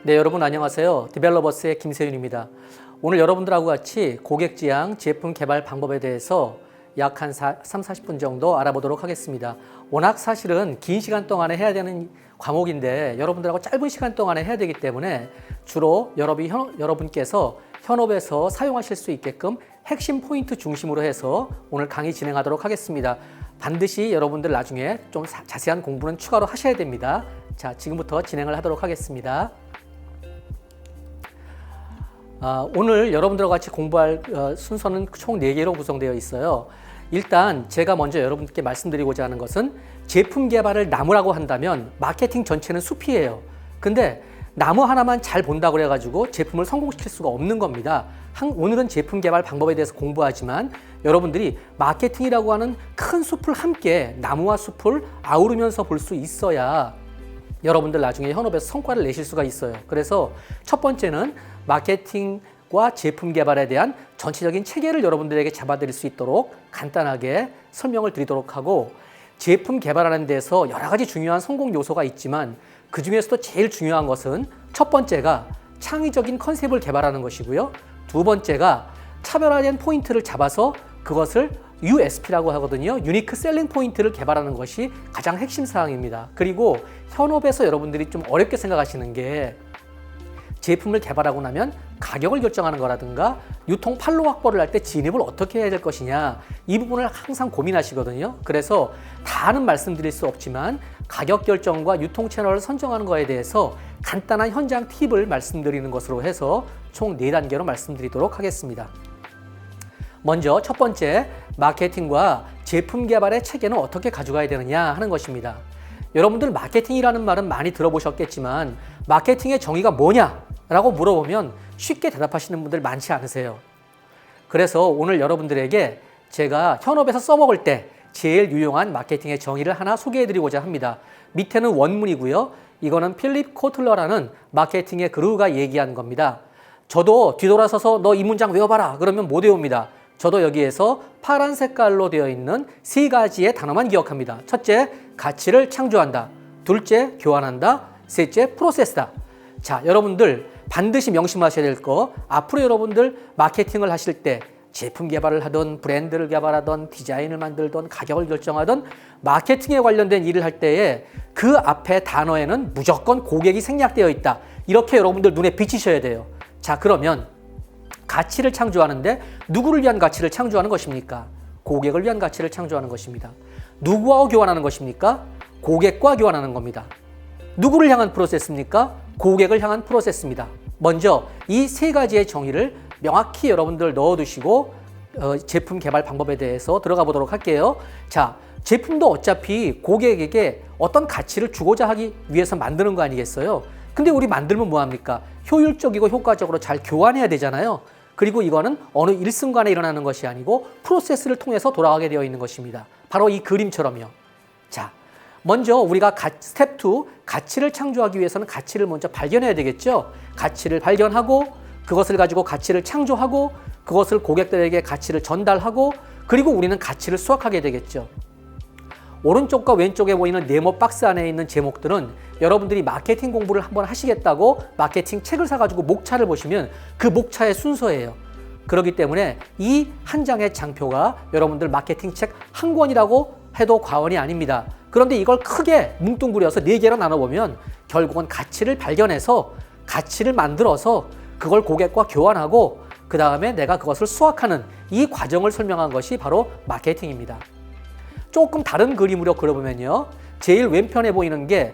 네, 여러분 안녕하세요. 디벨로버스의 김세윤입니다. 오늘 여러분들하고 같이 고객 지향 제품 개발 방법에 대해서 약 한 30-40분 정도 알아보도록 하겠습니다. 워낙 사실은 긴 시간 동안에 해야 되는 과목인데 여러분들하고 짧은 시간 동안에 해야 되기 때문에 주로 여러분께서 현업에서 사용하실 수 있게끔 핵심 포인트 중심으로 해서 오늘 강의 진행하도록 하겠습니다. 반드시 여러분들 나중에 좀 자세한 공부는 추가로 하셔야 됩니다. 자, 지금부터 진행을 하도록 하겠습니다. 오늘 여러분들과 같이 공부할 순서는 총 4개로 구성되어 있어요. 일단 제가 먼저 여러분께 말씀드리고자 하는 것은 제품 개발을 나무라고 한다면 마케팅 전체는 숲이에요. 근데 나무 하나만 잘 본다고 그래가지고 제품을 성공시킬 수가 없는 겁니다. 오늘은 제품 개발 방법에 대해서 공부하지만 여러분들이 마케팅이라고 하는 큰 숲을 함께 나무와 숲을 아우르면서 볼 수 있어야 여러분들 나중에 현업에서 성과를 내실 수가 있어요. 그래서 첫 번째는 마케팅과 제품 개발에 대한 전체적인 체계를 여러분들에게 잡아드릴 수 있도록 간단하게 설명을 드리도록 하고, 제품 개발하는 데서 여러 가지 중요한 성공 요소가 있지만 그 중에서도 제일 중요한 것은 첫 번째가 창의적인 컨셉을 개발하는 것이고요. 두 번째가 차별화된 포인트를 잡아서 그것을 USP라고 하거든요. 유니크 셀링 포인트를 개발하는 것이 가장 핵심 사항입니다. 그리고 현업에서 여러분들이 좀 어렵게 생각하시는 게 제품을 개발하고 나면 가격을 결정하는 거라든가 유통 판로 확보를 할 때 진입을 어떻게 해야 될 것이냐, 이 부분을 항상 고민하시거든요. 그래서 다는 말씀드릴 수 없지만 가격 결정과 유통 채널을 선정하는 거에 대해서 간단한 현장 팁을 말씀드리는 것으로 해서 총 4단계로 말씀드리도록 하겠습니다. 먼저 첫 번째, 마케팅과 제품 개발의 체계는 어떻게 가져가야 되느냐 하는 것입니다. 여러분들 마케팅이라는 말은 많이 들어보셨겠지만 마케팅의 정의가 뭐냐라고 물어보면 쉽게 대답하시는 분들 많지 않으세요. 그래서 오늘 여러분들에게 제가 현업에서 써먹을 때 제일 유용한 마케팅의 정의를 하나 소개해드리고자 합니다. 밑에는 원문이고요. 이거는 필립 코틀러라는 마케팅의 그루가 얘기한 겁니다. 저도 뒤돌아서서 너 이 문장 외워봐라 그러면 못 외웁니다. 저도 여기에서 파란 색깔로 되어 있는 3가지의 단어만 기억합니다. 첫째, 가치를 창조한다. 둘째, 교환한다. 셋째, 프로세스다. 자, 여러분들 반드시 명심하셔야 될 거, 앞으로 여러분들 마케팅을 하실 때 제품 개발을 하든 브랜드를 개발하든 디자인을 만들든 가격을 결정하든 마케팅에 관련된 일을 할 때에 그 앞에 단어에는 무조건 고객이 생략되어 있다. 이렇게 여러분들 눈에 비치셔야 돼요. 자, 그러면 가치를 창조하는데 누구를 위한 가치를 창조하는 것입니까? 고객을 위한 가치를 창조하는 것입니다. 누구와 교환하는 것입니까? 고객과 교환하는 겁니다. 누구를 향한 프로세스입니까? 고객을 향한 프로세스입니다. 먼저 이 3가지의 정의를 명확히 여러분들 넣어두시고 제품 개발 방법에 대해서 들어가 보도록 할게요. 자, 제품도 어차피 고객에게 어떤 가치를 주고자 하기 위해서 만드는 거 아니겠어요? 근데 우리 만들면 뭐합니까? 효율적이고 효과적으로 잘 교환해야 되잖아요. 그리고 이거는 어느 일순간에 일어나는 것이 아니고 프로세스를 통해서 돌아가게 되어 있는 것입니다. 바로 이 그림처럼요. 자, 먼저 우리가 스텝 2, 가치를 창조하기 위해서는 가치를 먼저 발견해야 되겠죠. 가치를 발견하고 그것을 가지고 가치를 창조하고 그것을 고객들에게 가치를 전달하고 그리고 우리는 가치를 수확하게 되겠죠. 오른쪽과 왼쪽에 보이는 네모 박스 안에 있는 제목들은 여러분들이 마케팅 공부를 한번 하시겠다고 마케팅 책을 사가지고 목차를 보시면 그 목차의 순서예요. 그렇기 때문에 이 한 장의 장표가 여러분들 마케팅 책 한 권이라고 해도 과언이 아닙니다. 그런데 이걸 크게 뭉뚱그려서 4개로 나눠보면 결국은 가치를 발견해서 가치를 만들어서 그걸 고객과 교환하고 그 다음에 내가 그것을 수확하는 이 과정을 설명한 것이 바로 마케팅입니다. 조금 다른 그림으로 그려보면요. 제일 왼편에 보이는 게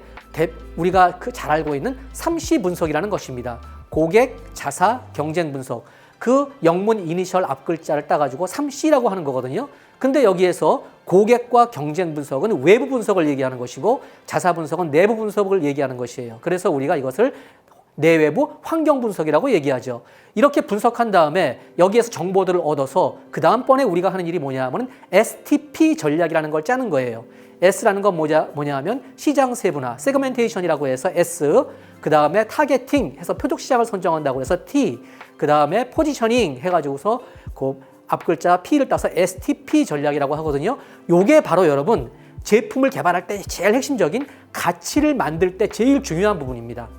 우리가 잘 알고 있는 3C 분석이라는 것입니다. 고객, 자사, 경쟁 분석. 그 영문 이니셜 앞글자를 따가지고 3C라고 하는 거거든요. 근데 여기에서 고객과 경쟁 분석은 외부 분석을 얘기하는 것이고 자사 분석은 내부 분석을 얘기하는 것이에요. 그래서 우리가 이것을 내외부 환경 분석이라고 얘기하죠. 이렇게 분석한 다음에 여기에서 정보들을 얻어서 그 다음번에 우리가 하는 일이 뭐냐 하면 STP 전략이라는 걸 짜는 거예요. S라는 건 뭐냐 하면 시장 세분화, 세그멘테이션이라고 해서 S, 그 다음에 타겟팅 해서 표적 시장을 선정한다고 해서 T, 그 다음에 포지셔닝 해가지고서 그 앞글자 P를 따서 STP 전략이라고 하거든요. 요게 바로 여러분 제품을 개발할 때 제일 핵심적인 가치를 만들 때 제일 중요한 부분입니다.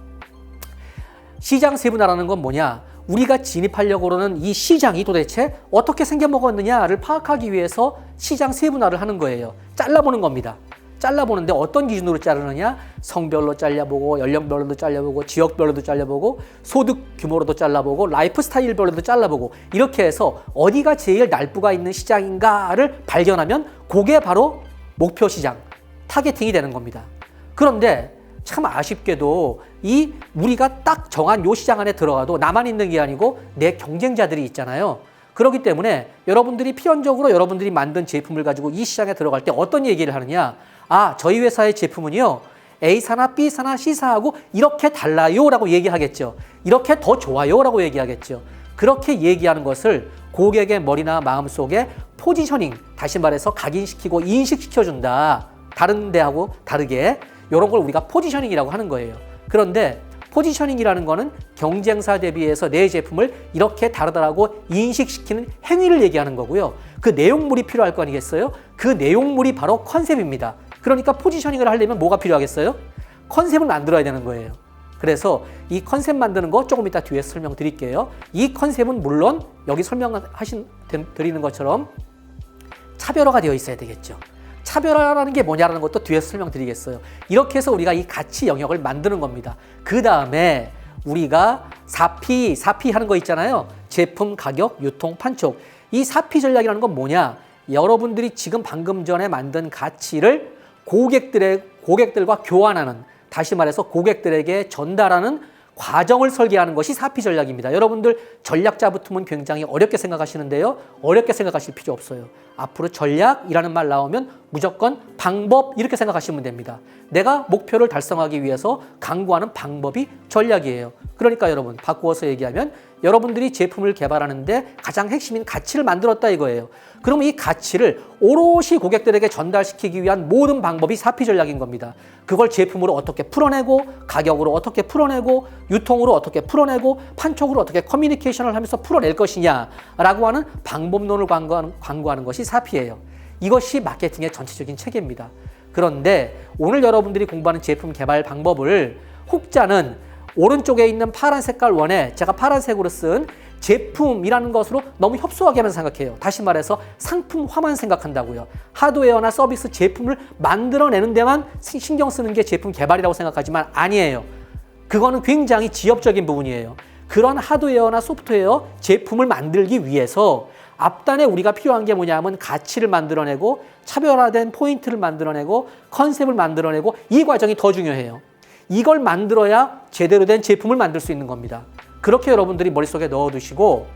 시장 세분화라는 건 뭐냐? 우리가 진입하려고 그러는 이 시장이 도대체 어떻게 생겨먹었느냐를 파악하기 위해서 시장 세분화를 하는 거예요. 잘라보는 겁니다. 잘라보는데 어떤 기준으로 자르느냐? 성별로 잘라보고, 연령별로도 잘라보고, 지역별로도 잘라보고, 소득 규모로도 잘라보고, 라이프 스타일별로도 잘라보고, 이렇게 해서 어디가 제일 날부가 있는 시장인가를 발견하면 그게 바로 목표 시장, 타겟팅이 되는 겁니다. 그런데 참 아쉽게도 이 우리가 딱 정한 요 시장 안에 들어가도 나만 있는 게 아니고 내 경쟁자들이 있잖아요. 그렇기 때문에 여러분들이 필연적으로 여러분들이 만든 제품을 가지고 이 시장에 들어갈 때 어떤 얘기를 하느냐? 아, 저희 회사의 제품은요, A사나 B사나 C사하고 이렇게 달라요 라고 얘기하겠죠. 이렇게 더 좋아요 라고 얘기하겠죠. 그렇게 얘기하는 것을 고객의 머리나 마음속에 포지셔닝, 다시 말해서 각인시키고 인식시켜준다. 다른 데하고 다르게 이런 걸 우리가 포지셔닝이라고 하는 거예요. 그런데 포지셔닝이라는 거는 경쟁사 대비해서 내 제품을 이렇게 다르다라고 인식시키는 행위를 얘기하는 거고요. 그 내용물이 필요할 거 아니겠어요? 그 내용물이 바로 컨셉입니다. 그러니까 포지셔닝을 하려면 뭐가 필요하겠어요? 컨셉을 만들어야 되는 거예요. 그래서 이 컨셉 만드는 거 조금 이따 뒤에 설명드릴게요. 이 컨셉은 물론 여기 드리는 것처럼 차별화가 되어 있어야 되겠죠. 차별화라는 게 뭐냐라는 것도 뒤에서 설명드리겠어요. 이렇게 해서 우리가 이 가치 영역을 만드는 겁니다. 그 다음에 우리가 4P 하는 거 있잖아요. 제품, 가격, 유통, 판촉. 이 4P 전략이라는 건 뭐냐? 여러분들이 지금 방금 전에 만든 가치를 고객들과 교환하는, 다시 말해서 고객들에게 전달하는 과정을 설계하는 것이 4P 전략입니다. 여러분들 전략자 붙으면 굉장히 어렵게 생각하시는데요. 어렵게 생각하실 필요 없어요. 앞으로 전략이라는 말 나오면 무조건 방법 이렇게 생각하시면 됩니다. 내가 목표를 달성하기 위해서 강구하는 방법이 전략이에요. 그러니까 여러분 바꾸어서 얘기하면 여러분들이 제품을 개발하는데 가장 핵심인 가치를 만들었다 이거예요. 그러면 이 가치를 오롯이 고객들에게 전달시키기 위한 모든 방법이 4P 전략인 겁니다. 그걸 제품으로 어떻게 풀어내고, 가격으로 어떻게 풀어내고, 유통으로 어떻게 풀어내고, 판촉으로 어떻게 커뮤니케이션을 하면서 풀어낼 것이냐라고 하는 방법론을 광고하는 것이 4P예요. 이것이 마케팅의 전체적인 체계입니다. 그런데 오늘 여러분들이 공부하는 제품 개발 방법을 혹자는 오른쪽에 있는 파란 색깔 원에 제가 파란색으로 쓴 제품이라는 것으로 너무 협소하게만 생각해요. 다시 말해서 상품화만 생각한다고요. 하드웨어나 서비스 제품을 만들어내는 데만 신경 쓰는 게 제품 개발이라고 생각하지만 아니에요. 그거는 굉장히 지엽적인 부분이에요. 그런 하드웨어나 소프트웨어 제품을 만들기 위해서 앞단에 우리가 필요한 게 뭐냐면 가치를 만들어내고 차별화된 포인트를 만들어내고 컨셉을 만들어내고 이 과정이 더 중요해요. 이걸 만들어야 제대로 된 제품을 만들 수 있는 겁니다. 그렇게 여러분들이 머릿속에 넣어두시고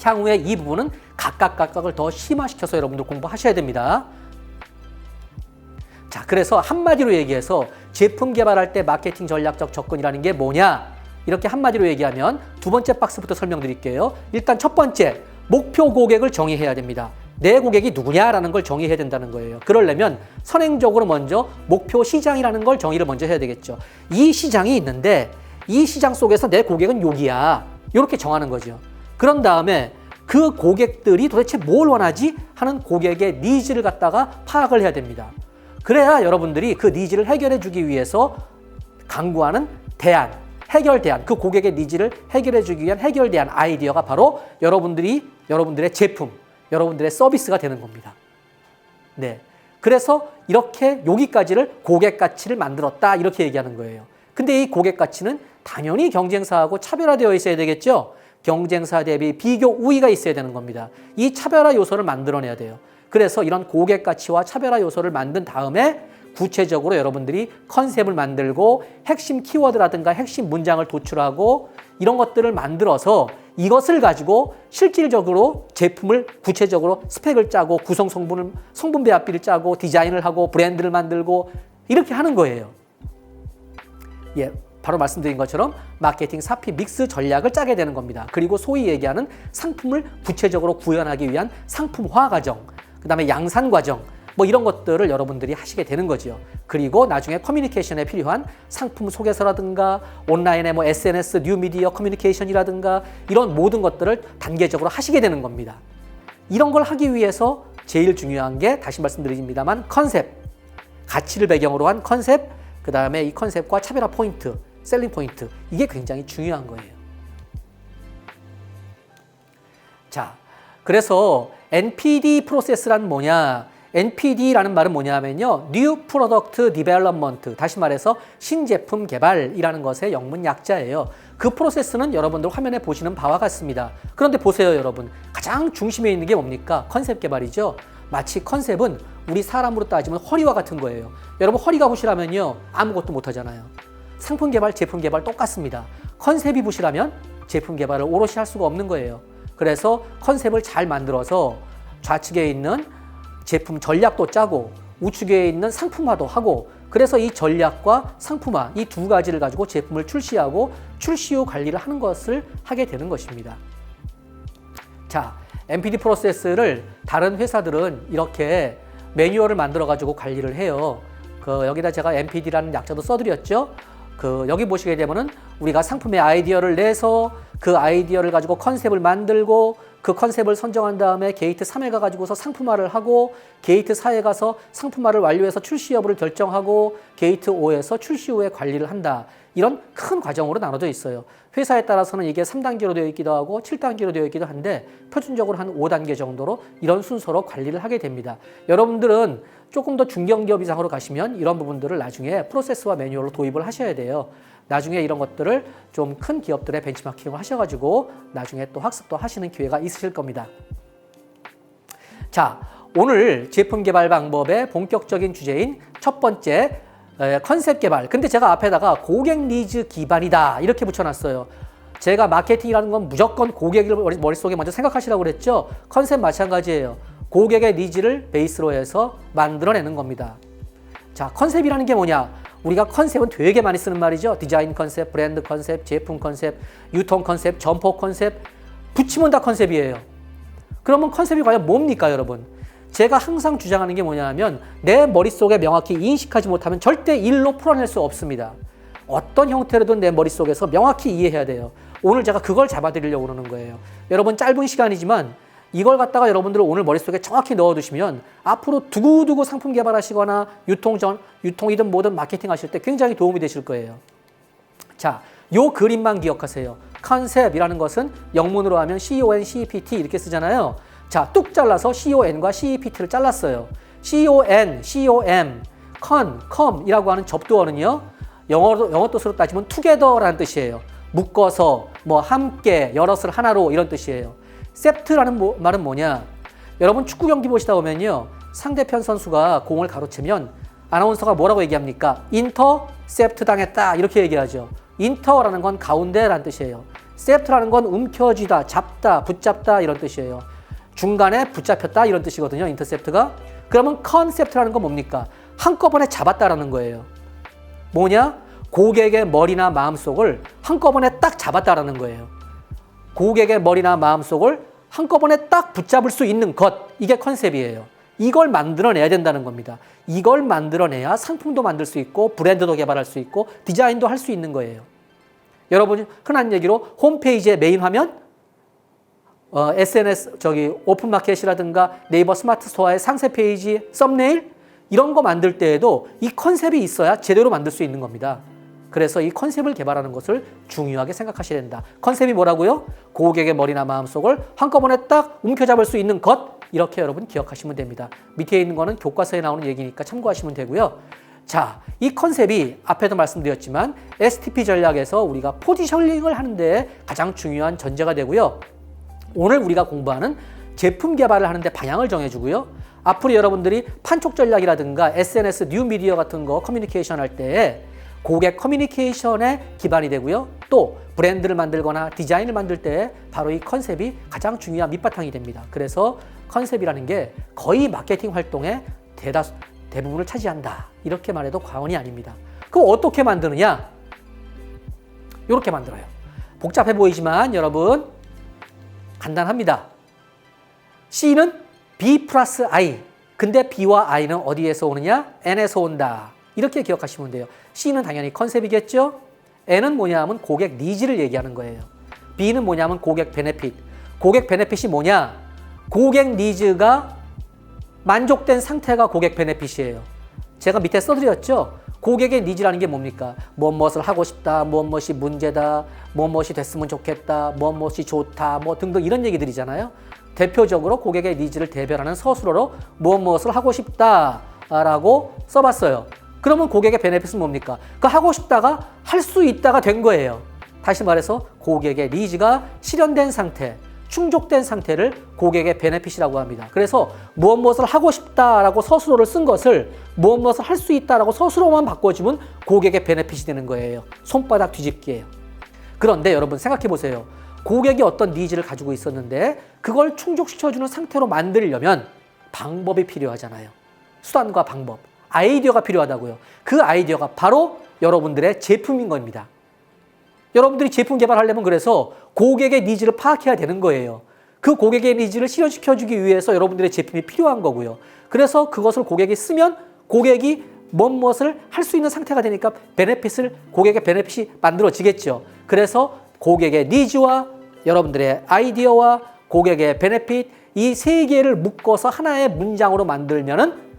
향후에 이 부분은 각각을 더 심화시켜서 여러분들 공부하셔야 됩니다. 자, 그래서 한마디로 얘기해서 제품 개발할 때 마케팅 전략적 접근이라는 게 뭐냐? 이렇게 한마디로 얘기하면 두 번째 박스부터 설명드릴게요. 일단 첫 번째, 목표 고객을 정의해야 됩니다. 내 고객이 누구냐라는 걸 정의해야 된다는 거예요. 그러려면 선행적으로 먼저 목표 시장이라는 걸 정의를 먼저 해야 되겠죠. 이 시장이 있는데 이 시장 속에서 내 고객은 여기야. 이렇게 정하는 거죠. 그런 다음에 그 고객들이 도대체 뭘 원하지? 하는 고객의 니즈를 갖다가 파악을 해야 됩니다. 그래야 여러분들이 그 니즈를 해결해 주기 위해서 강구하는 대안, 해결 대안, 그 고객의 니즈를 해결해 주기 위한 해결 대안 아이디어가 바로 여러분들의 제품, 여러분들의 서비스가 되는 겁니다. 네. 그래서 이렇게 여기까지를 고객 가치를 만들었다 이렇게 얘기하는 거예요. 근데 이 고객 가치는 당연히 경쟁사하고 차별화되어 있어야 되겠죠. 경쟁사 대비 비교 우위가 있어야 되는 겁니다. 이 차별화 요소를 만들어내야 돼요. 그래서 이런 고객 가치와 차별화 요소를 만든 다음에 구체적으로 여러분들이 컨셉을 만들고 핵심 키워드라든가 핵심 문장을 도출하고 이런 것들을 만들어서 이것을 가지고 실질적으로 제품을 구체적으로 스펙을 짜고 성분 배합비를 짜고 디자인을 하고 브랜드를 만들고 이렇게 하는 거예요. 예, 바로 말씀드린 것처럼 마케팅 4P 믹스 전략을 짜게 되는 겁니다. 그리고 소위 얘기하는 상품을 구체적으로 구현하기 위한 상품화 과정, 그 다음에 양산 과정, 뭐 이런 것들을 여러분들이 하시게 되는 거죠. 그리고 나중에 커뮤니케이션에 필요한 상품 소개서라든가 온라인의 뭐 SNS, 뉴미디어 커뮤니케이션이라든가 이런 모든 것들을 단계적으로 하시게 되는 겁니다. 이런 걸 하기 위해서 제일 중요한 게 다시 말씀드립니다만 컨셉, 가치를 배경으로 한 컨셉, 그 다음에 이 컨셉과 차별화 포인트, 셀링 포인트. 이게 굉장히 중요한 거예요. 자, 그래서 NPD 프로세스란 뭐냐? NPD라는 말은 뭐냐면요. New Product Development. 다시 말해서 신제품 개발이라는 것의 영문 약자예요. 그 프로세스는 여러분들 화면에 보시는 바와 같습니다. 그런데 보세요, 여러분. 가장 중심에 있는 게 뭡니까? 컨셉 개발이죠. 마치 컨셉은 우리 사람으로 따지면 허리와 같은 거예요. 여러분 허리가 부실하면요. 아무것도 못 하잖아요. 상품 개발, 제품 개발 똑같습니다. 컨셉이 부실하면 제품 개발을 오롯이 할 수가 없는 거예요. 그래서 컨셉을 잘 만들어서 좌측에 있는 제품 전략도 짜고 우측에 있는 상품화도 하고 그래서 이 전략과 상품화 이 두 가지를 가지고 제품을 출시하고 출시 후 관리를 하는 것을 하게 되는 것입니다. 자, NPD 프로세스를 다른 회사들은 이렇게 매뉴얼을 만들어 가지고 관리를 해요. 여기다 제가 NPD라는 약자도 써드렸죠. 여기 보시게 되면은 우리가 상품의 아이디어를 내서 그 아이디어를 가지고 컨셉을 만들고 그 컨셉을 선정한 다음에 게이트 3에 가가지고서 상품화를 하고 게이트 4에 가서 상품화를 완료해서 출시 여부를 결정하고 게이트 5에서 출시 후에 관리를 한다. 이런 큰 과정으로 나눠져 있어요. 회사에 따라서는 이게 3단계로 되어 있기도 하고 7단계로 되어 있기도 한데 표준적으로 한 5단계 정도로 이런 순서로 관리를 하게 됩니다. 여러분들은 조금 더 중견기업 이상으로 가시면 이런 부분들을 나중에 프로세스와 매뉴얼로 도입을 하셔야 돼요. 나중에 이런 것들을 좀 큰 기업들의 벤치마킹을 하셔가지고 나중에 또 학습도 하시는 기회가 있으실 겁니다. 자, 오늘 제품 개발 방법의 본격적인 주제인 첫 번째 컨셉 개발. 근데 제가 앞에다가 고객 니즈 기반이다 이렇게 붙여놨어요. 제가 마케팅이라는 건 무조건 고객을 머릿속에 먼저 생각하시라고 그랬죠. 컨셉 마찬가지예요. 고객의 니즈를 베이스로 해서 만들어내는 겁니다. 자, 컨셉이라는 게 뭐냐? 우리가 컨셉은 되게 많이 쓰는 말이죠. 디자인 컨셉, 브랜드 컨셉, 제품 컨셉, 유통 컨셉, 점포 컨셉 붙이면 다 컨셉이에요. 그러면 컨셉이 과연 뭡니까, 여러분? 제가 항상 주장하는 게 뭐냐면 내 머릿속에 명확히 인식하지 못하면 절대 일로 풀어낼 수 없습니다. 어떤 형태로든 내 머릿속에서 명확히 이해해야 돼요. 오늘 제가 그걸 잡아드리려고 그러는 거예요. 여러분 짧은 시간이지만 이걸 갖다가 여러분들 오늘 머릿속에 정확히 넣어두시면 앞으로 두고두고 상품 개발하시거나 유통이든 뭐든 마케팅 하실 때 굉장히 도움이 되실 거예요. 자, 요 그림만 기억하세요. 컨셉이라는 것은 영문으로 하면 CON, CEPT 이렇게 쓰잖아요. 자, 뚝 잘라서 CON과 CEPT를 잘랐어요. CON, COM, com이라고 하는 접두어는요. 영어 뜻으로 따지면 together라는 뜻이에요. 묶어서, 뭐 함께, 여럿을 하나로 이런 뜻이에요. 셉트라는 말은 뭐냐? 여러분 축구 경기 보시다 보면요. 상대편 선수가 공을 가로채면 아나운서가 뭐라고 얘기합니까? 인터셉트 당했다 이렇게 얘기하죠. 인터라는 건 가운데라는 뜻이에요. 셉트라는 건 움켜쥐다, 잡다, 붙잡다 이런 뜻이에요. 중간에 붙잡혔다 이런 뜻이거든요. 인터셉트가. 그러면 컨셉트라는 건 뭡니까? 한꺼번에 잡았다라는 거예요. 뭐냐? 고객의 머리나 마음속을 한꺼번에 딱 잡았다라는 거예요. 고객의 머리나 마음속을 한꺼번에 딱 붙잡을 수 있는 것, 이게 컨셉이에요. 이걸 만들어내야 된다는 겁니다. 이걸 만들어내야 상품도 만들 수 있고 브랜드도 개발할 수 있고 디자인도 할 수 있는 거예요. 여러분 흔한 얘기로 홈페이지의 메인 화면, SNS 오픈마켓이라든가 네이버 스마트 스토어의 상세 페이지, 썸네일 이런 거 만들 때에도 이 컨셉이 있어야 제대로 만들 수 있는 겁니다. 그래서 이 컨셉을 개발하는 것을 중요하게 생각하셔야 된다. 컨셉이 뭐라고요? 고객의 머리나 마음속을 한꺼번에 딱 움켜잡을 수 있는 것, 이렇게 여러분 기억하시면 됩니다. 밑에 있는 거는 교과서에 나오는 얘기니까 참고하시면 되고요. 자, 이 컨셉이 앞에도 말씀드렸지만 STP 전략에서 우리가 포지셔닝을 하는데 가장 중요한 전제가 되고요. 오늘 우리가 공부하는 제품 개발을 하는데 방향을 정해주고요. 앞으로 여러분들이 판촉 전략이라든가 SNS, 뉴미디어 같은 거 커뮤니케이션 할 때 고객 커뮤니케이션에 기반이 되고요. 또 브랜드를 만들거나 디자인을 만들 때 바로 이 컨셉이 가장 중요한 밑바탕이 됩니다. 그래서 컨셉이라는 게 거의 마케팅 활동의 대부분을 차지한다. 이렇게 말해도 과언이 아닙니다. 그럼 어떻게 만드느냐? 이렇게 만들어요. 복잡해 보이지만 여러분 간단합니다. C는 B 플러스 I. 근데 B와 I는 어디에서 오느냐? N에서 온다. 이렇게 기억하시면 돼요. C는 당연히 컨셉이겠죠? N은 뭐냐 하면 고객 니즈를 얘기하는 거예요. B는 뭐냐 하면 고객 베네핏. 고객 베네핏이 뭐냐? 고객 니즈가 만족된 상태가 고객 베네핏이에요. 제가 밑에 써드렸죠? 고객의 니즈라는 게 뭡니까? 무엇을 하고 싶다, 무엇이 문제다, 무엇이 됐으면 좋겠다, 무엇이 좋다, 뭐 등등 이런 얘기들이잖아요. 대표적으로 고객의 니즈를 대변하는 서술어로 무엇을 하고 싶다라고 써봤어요. 그러면 고객의 베네핏은 뭡니까? 그 하고 싶다가 할 수 있다가 된 거예요. 다시 말해서 고객의 니즈가 실현된 상태, 충족된 상태를 고객의 베네핏이라고 합니다. 그래서 무엇을 하고 싶다라고 서술어를 쓴 것을 무엇을 할 수 있다라고 서술어만 바꿔주면 고객의 베네핏이 되는 거예요. 손바닥 뒤집기예요. 그런데 여러분 생각해 보세요. 고객이 어떤 니즈를 가지고 있었는데 그걸 충족시켜주는 상태로 만들려면 방법이 필요하잖아요. 수단과 방법, 아이디어가 필요하다고요. 그 아이디어가 바로 여러분들의 제품인 겁니다. 여러분들이 제품 개발하려면 그래서 고객의 니즈를 파악해야 되는 거예요. 그 고객의 니즈를 실현시켜주기 위해서 여러분들의 제품이 필요한 거고요. 그래서 그것을 고객이 쓰면 고객이 무엇을 할 수 있는 상태가 되니까 고객의 베네핏이 만들어지겠죠. 그래서 고객의 니즈와 여러분들의 아이디어와 고객의 베네핏 이 세 개를 묶어서 하나의 문장으로 만들면은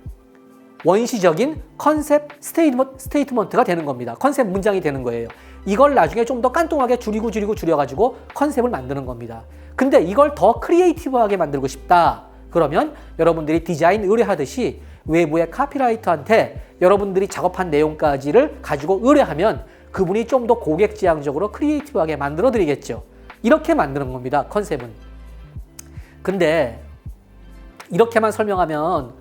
원시적인 컨셉 스테이트먼트가 되는 겁니다. 컨셉 문장이 되는 거예요. 이걸 나중에 좀 더 깐뚱하게 줄여가지고 컨셉을 만드는 겁니다. 근데 이걸 더 크리에이티브하게 만들고 싶다. 그러면 여러분들이 디자인 의뢰하듯이 외부의 카피라이터한테 여러분들이 작업한 내용까지를 가지고 의뢰하면 그분이 좀 더 고객지향적으로 크리에이티브하게 만들어 드리겠죠. 이렇게 만드는 겁니다. 컨셉은. 근데 이렇게만 설명하면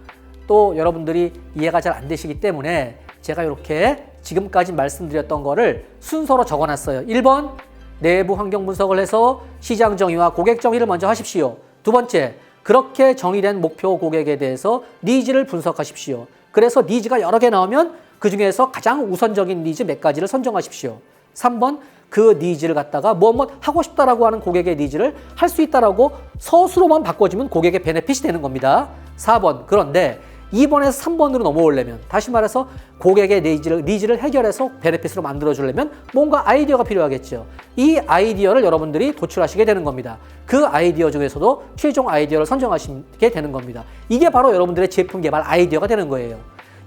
또 여러분들이 이해가 잘 안 되시기 때문에 제가 이렇게 지금까지 말씀드렸던 거를 순서로 적어놨어요. 1번, 내부 환경 분석을 해서 시장 정의와 고객 정의를 먼저 하십시오. 두 번째, 그렇게 정의된 목표 고객에 대해서 니즈를 분석하십시오. 그래서 니즈가 여러 개 나오면 그 중에서 가장 우선적인 니즈 몇 가지를 선정하십시오. 3번, 그 니즈를 갖다가 하고 싶다라고 하는 고객의 니즈를 할 수 있다라고 서술로만 바꿔주면 고객의 베네핏이 되는 겁니다. 4번, 그런데 2번에서 3번으로 넘어오려면 다시 말해서 고객의 니즈를 해결해서 베네핏으로 만들어주려면 뭔가 아이디어가 필요하겠죠. 이 아이디어를 여러분들이 도출하시게 되는 겁니다. 그 아이디어 중에서도 최종 아이디어를 선정하시게 되는 겁니다. 이게 바로 여러분들의 제품 개발 아이디어가 되는 거예요.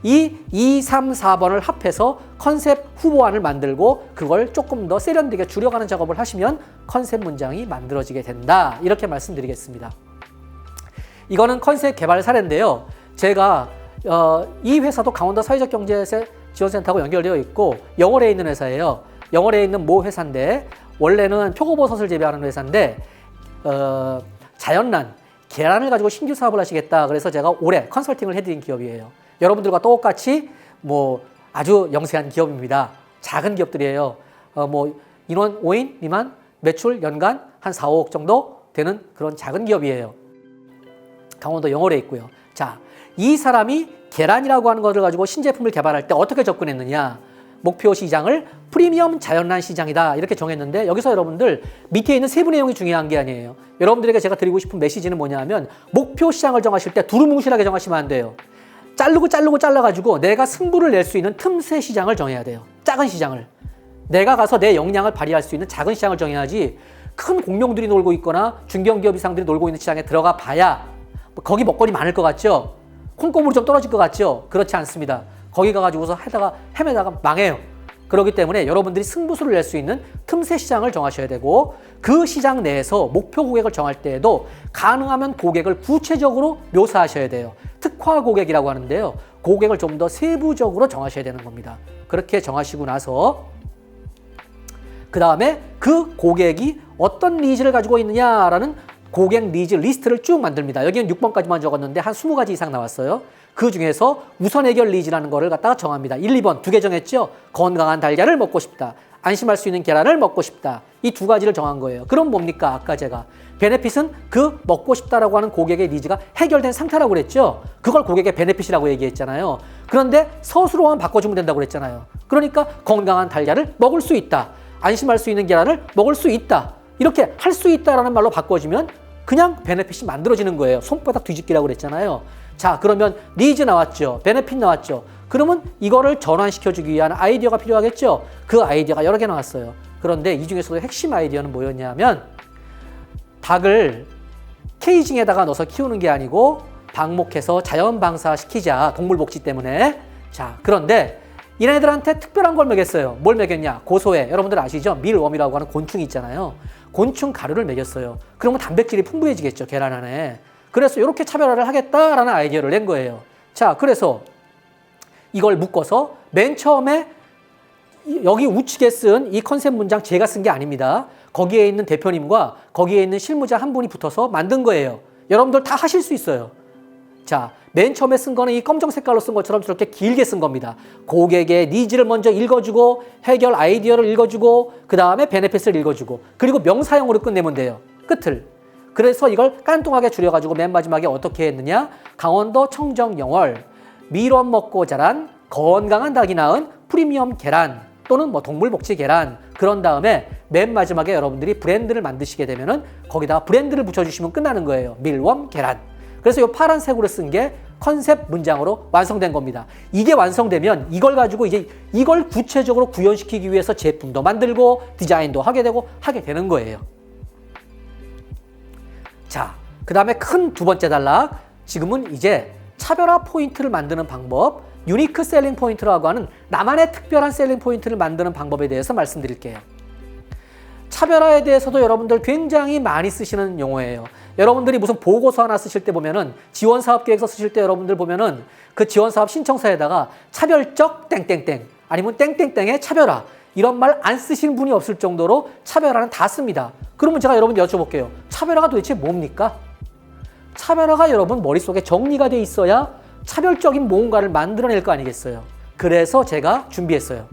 이 2, 3, 4번을 합해서 컨셉 후보안을 만들고 그걸 조금 더 세련되게 줄여가는 작업을 하시면 컨셉 문장이 만들어지게 된다. 이렇게 말씀드리겠습니다. 이거는 컨셉 개발 사례인데요. 제가 이 회사도 강원도 사회적 경제 지원센터하고 연결되어 있고 영월에 있는 회사예요. 영월에 있는 모 회사인데 원래는 표고버섯을 재배하는 회사인데 자연란, 계란을 가지고 신규 사업을 하시겠다. 그래서 제가 올해 컨설팅을 해드린 기업이에요. 여러분들과 똑같이 아주 영세한 기업입니다. 작은 기업들이에요. 인원 5인 미만, 매출 연간 한 4, 5억 정도 되는 그런 작은 기업이에요. 강원도 영월에 있고요. 자, 이 사람이 계란이라고 하는 것을 가지고 신제품을 개발할 때 어떻게 접근했느냐. 목표 시장을 프리미엄 자연란 시장이다 이렇게 정했는데 여기서 여러분들 밑에 있는 세부 내용이 중요한 게 아니에요. 여러분들에게 제가 드리고 싶은 메시지는 뭐냐면 목표 시장을 정하실 때 두루뭉실하게 정하시면 안 돼요. 잘라가지고 내가 승부를 낼 수 있는 틈새 시장을 정해야 돼요. 작은 시장을. 내가 가서 내 역량을 발휘할 수 있는 작은 시장을 정해야지 큰 공룡들이 놀고 있거나 중견기업 이상들이 놀고 있는 시장에 들어가 봐야 거기 먹거리 많을 것 같죠? 콩고물이 좀 떨어질 것 같죠? 그렇지 않습니다. 거기 가가지고서 헤매다가 망해요. 그렇기 때문에 여러분들이 승부수를 낼 수 있는 틈새 시장을 정하셔야 되고 그 시장 내에서 목표 고객을 정할 때에도 가능하면 고객을 구체적으로 묘사하셔야 돼요. 특화 고객이라고 하는데요. 고객을 좀 더 세부적으로 정하셔야 되는 겁니다. 그렇게 정하시고 나서 그 다음에 그 고객이 어떤 니즈를 가지고 있느냐라는 고객 니즈 리스트를 쭉 만듭니다. 여기는 6번까지만 적었는데 한 20가지 이상 나왔어요. 그 중에서 우선 해결 니즈라는 거를 갖다가 정합니다. 1, 2번 두 개 정했죠? 건강한 달걀을 먹고 싶다. 안심할 수 있는 계란을 먹고 싶다. 이 두 가지를 정한 거예요. 그럼 뭡니까? 아까 제가 베네핏은 그 먹고 싶다라고 하는 고객의 니즈가 해결된 상태라고 그랬죠? 그걸 고객의 베네핏이라고 얘기했잖아요. 그런데 서술로만 바꿔주면 된다고 그랬잖아요. 그러니까 건강한 달걀을 먹을 수 있다. 안심할 수 있는 계란을 먹을 수 있다. 이렇게 할 수 있다라는 말로 바꿔주면 그냥 베네핏이 만들어지는 거예요. 손바닥 뒤집기라고 그랬잖아요. 자, 그러면 니즈 나왔죠. 베네핏 나왔죠. 그러면 이거를 전환시켜주기 위한 아이디어가 필요하겠죠. 그 아이디어가 여러 개 나왔어요. 그런데 이 중에서도 핵심 아이디어는 뭐였냐면 닭을 케이징에다가 넣어서 키우는 게 아니고 방목해서 자연 방사시키자. 동물 복지 때문에. 자, 그런데 얘네들한테 특별한 걸 먹였어요. 뭘 먹였냐? 고소해. 여러분들 아시죠? 밀웜이라고 하는 곤충이 있잖아요. 곤충 가루를 먹였어요. 그러면 단백질이 풍부해지겠죠, 계란 안에. 그래서 이렇게 차별화를 하겠다라는 아이디어를 낸 거예요. 자, 그래서 이걸 묶어서 맨 처음에 여기 우측에 쓴 이 컨셉 문장 제가 쓴 게 아닙니다. 거기에 있는 대표님과 거기에 있는 실무자 한 분이 붙어서 만든 거예요. 여러분들 다 하실 수 있어요. 자, 맨 처음에 쓴 거는 이 검정 색깔로 쓴 것처럼 저렇게 길게 쓴 겁니다. 고객의 니즈를 먼저 읽어주고 해결 아이디어를 읽어주고 그 다음에 베네핏을 읽어주고 그리고 명사형으로 끝내면 돼요. 끝을. 그래서 이걸 깐뚱하게 줄여가지고 맨 마지막에 어떻게 했느냐? 강원도 청정영월 밀원 먹고 자란 건강한 닭이 낳은 프리미엄 계란 또는 뭐 동물복지 계란 그런 다음에 맨 마지막에 여러분들이 브랜드를 만드시게 되면은 거기다가 브랜드를 붙여주시면 끝나는 거예요. 밀웜 계란. 그래서 이 파란색으로 쓴 게 컨셉 문장으로 완성된 겁니다. 이게 완성되면 이걸 가지고 이제 이걸 구체적으로 구현시키기 위해서 제품도 만들고 디자인도 하게 되는 거예요. 자, 그 다음에 큰 두 번째 단락. 지금은 이제 차별화 포인트를 만드는 방법, 유니크 셀링 포인트라고 하는 나만의 특별한 셀링 포인트를 만드는 방법에 대해서 말씀드릴게요. 차별화에 대해서도 여러분들 굉장히 많이 쓰시는 용어예요. 여러분들이 무슨 보고서 하나 쓰실 때 보면은 지원사업계획서 쓰실 때 여러분들 보면은 그 지원사업 신청서에다가 차별적 땡땡땡 아니면 땡땡땡의 차별화 이런 말 안 쓰시는 분이 없을 정도로 차별화는 다 씁니다. 그러면 제가 여러분 여쭤볼게요. 차별화가 도대체 뭡니까? 차별화가 여러분 머릿속에 정리가 돼 있어야 차별적인 뭔가를 만들어낼 거 아니겠어요. 그래서 제가 준비했어요.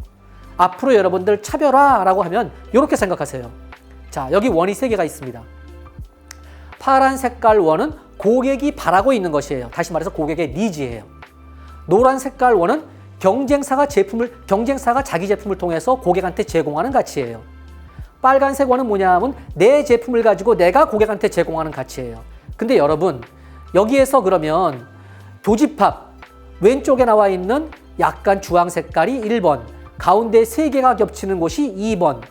앞으로 여러분들 차별화라고 하면 이렇게 생각하세요. 자, 여기 원이 3개가 있습니다. 파란 색깔 원은 고객이 바라고 있는 것이에요. 다시 말해서 고객의 니즈예요. 노란 색깔 원은 경쟁사가 자기 제품을 통해서 고객한테 제공하는 가치예요. 빨간색 원은 뭐냐면 내 제품을 가지고 내가 고객한테 제공하는 가치예요. 근데 여러분 여기에서 그러면 교집합 왼쪽에 나와 있는 약간 주황 색깔이 1번, 가운데 3개가 겹치는 곳이 2번,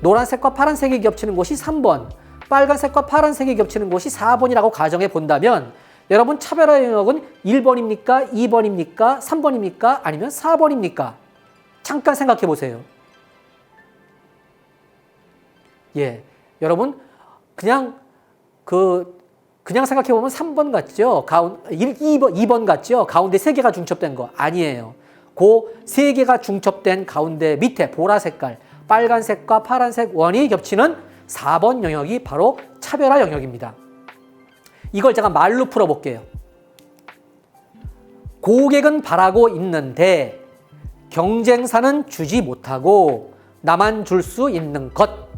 노란색과 파란색이 겹치는 곳이 3번, 빨간색과 파란색이 겹치는 곳이 4번이라고 가정해 본다면 여러분 차별화 영역은 1번입니까? 2번입니까? 3번입니까? 아니면 4번입니까? 잠깐 생각해 보세요. 예, 여러분 그냥 생각해 보면 3번 같죠? 2번 같죠? 가운데 3개가 중첩된 거 아니에요. 그 3개가 중첩된 가운데 밑에 보라 색깔, 빨간색과 파란색 원이 겹치는 4번 영역이 바로 차별화 영역입니다. 이걸 제가 말로 풀어볼게요. 고객은 바라고 있는데 경쟁사는 주지 못하고 나만 줄 수 있는 것.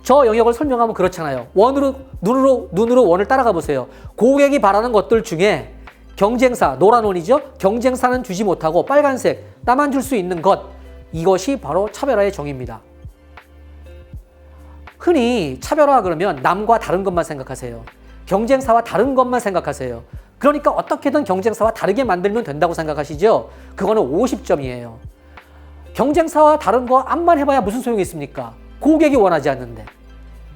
저 영역을 설명하면 그렇잖아요. 눈으로 원을 따라가 보세요. 고객이 바라는 것들 중에 경쟁사, 노란 원이죠. 경쟁사는 주지 못하고 빨간색, 나만 줄 수 있는 것. 이것이 바로 차별화의 정의입니다. 흔히 차별화 그러면 남과 다른 것만 생각하세요. 경쟁사와 다른 것만 생각하세요. 그러니까 어떻게든 경쟁사와 다르게 만들면 된다고 생각하시죠? 그거는 50점이에요. 경쟁사와 다른 거 암만 해봐야 무슨 소용이 있습니까? 고객이 원하지 않는데.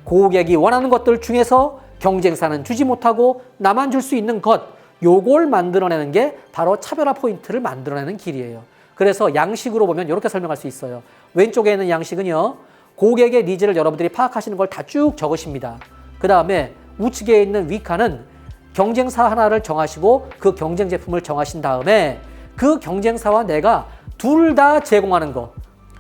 고객이 원하는 것들 중에서 경쟁사는 주지 못하고 나만 줄 수 있는 것, 요걸 만들어내는 게 바로 차별화 포인트를 만들어내는 길이에요. 그래서 양식으로 보면 이렇게 설명할 수 있어요. 왼쪽에 있는 양식은요, 고객의 니즈를 여러분들이 파악하시는 걸 다 쭉 적으십니다. 그 다음에 우측에 있는 위칸은 경쟁사 하나를 정하시고 그 경쟁 제품을 정하신 다음에 그 경쟁사와 내가 둘 다 제공하는 거,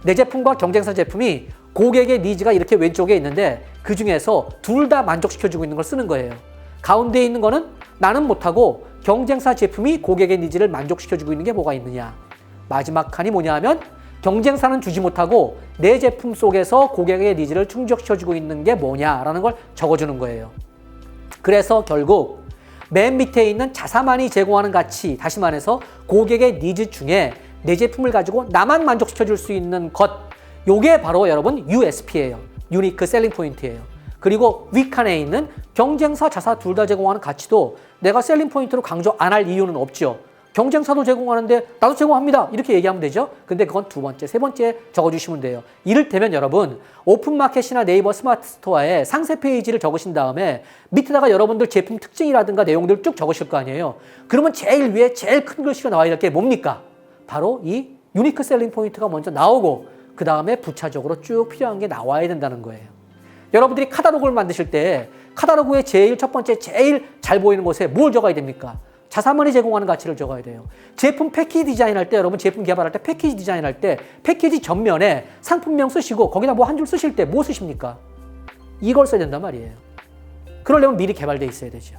내 제품과 경쟁사 제품이 고객의 니즈가 이렇게 왼쪽에 있는데 그 중에서 둘 다 만족시켜주고 있는 걸 쓰는 거예요. 가운데 있는 거는 나는 못하고 경쟁사 제품이 고객의 니즈를 만족시켜주고 있는 게 뭐가 있느냐. 마지막 칸이 뭐냐 하면 경쟁사는 주지 못하고 내 제품 속에서 고객의 니즈를 충족시켜주고 있는 게 뭐냐라는 걸 적어주는 거예요. 그래서 결국 맨 밑에 있는 자사만이 제공하는 가치, 다시 말해서 고객의 니즈 중에 내 제품을 가지고 나만 만족시켜줄 수 있는 것, 요게 바로 여러분 USP예요. 유니크 셀링 포인트예요. 그리고 윗칸에 있는 경쟁사, 자사 둘 다 제공하는 가치도 내가 셀링 포인트로 강조 안 할 이유는 없죠. 경쟁사도 제공하는데 나도 제공합니다. 이렇게 얘기하면 되죠. 근데 그건 두 번째, 세 번째 적어주시면 돼요. 이를테면 여러분 오픈마켓이나 네이버 스마트 스토어에 상세 페이지를 적으신 다음에 밑에다가 여러분들 제품 특징이라든가 내용들 쭉 적으실 거 아니에요. 그러면 제일 위에 제일 큰 글씨가 나와야 될 게 뭡니까? 바로 이 유니크 셀링 포인트가 먼저 나오고 그 다음에 부차적으로 쭉 필요한 게 나와야 된다는 거예요. 여러분들이 카탈로그를 만드실 때 카탈로그의 제일 첫 번째 제일 잘 보이는 곳에 뭘 적어야 됩니까? 자사만이 제공하는 가치를 적어야 돼요. 제품 패키지 디자인할 때 여러분 제품 개발할 때 패키지 디자인할 때 패키지 전면에 상품명 쓰시고 거기다 뭐 한 줄 쓰실 때 뭐 쓰십니까? 이걸 써야 된단 말이에요. 그러려면 미리 개발되어 있어야 되죠.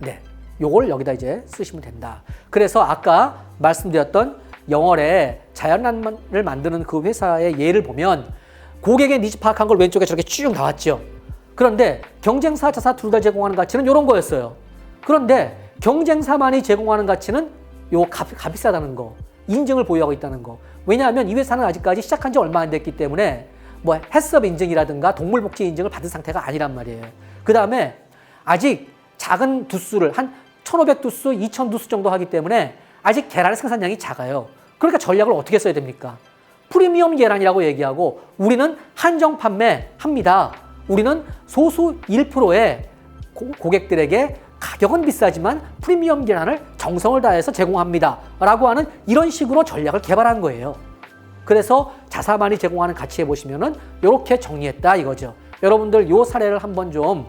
네, 요걸 여기다 이제 쓰시면 된다. 그래서 아까 말씀드렸던 영월에 자연란을 만드는 그 회사의 예를 보면 고객의 니즈 파악한 걸 왼쪽에 저렇게 쭉 나왔죠. 그런데 경쟁사, 자사 둘 다 제공하는 가치는 이런 거였어요. 그런데 경쟁사만이 제공하는 가치는 요 값이 비싸다는 거, 인증을 보유하고 있다는 거. 왜냐하면 이 회사는 아직까지 시작한 지 얼마 안 됐기 때문에 뭐 해썹 인증이라든가 동물복지 인증을 받은 상태가 아니란 말이에요. 그 다음에 아직 작은 두수를 한 1500두수, 2000두수 정도 하기 때문에 아직 계란의 생산량이 작아요. 그러니까 전략을 어떻게 써야 됩니까? 프리미엄 계란이라고 얘기하고 우리는 한정 판매합니다. 우리는 소수 1%의 고객들에게 가격은 비싸지만 프리미엄 계란을 정성을 다해서 제공합니다. 라고 하는 이런 식으로 전략을 개발한 거예요. 그래서 자사만이 제공하는 가치에 보시면은 이렇게 정리했다 이거죠. 여러분들 이 사례를 한번 좀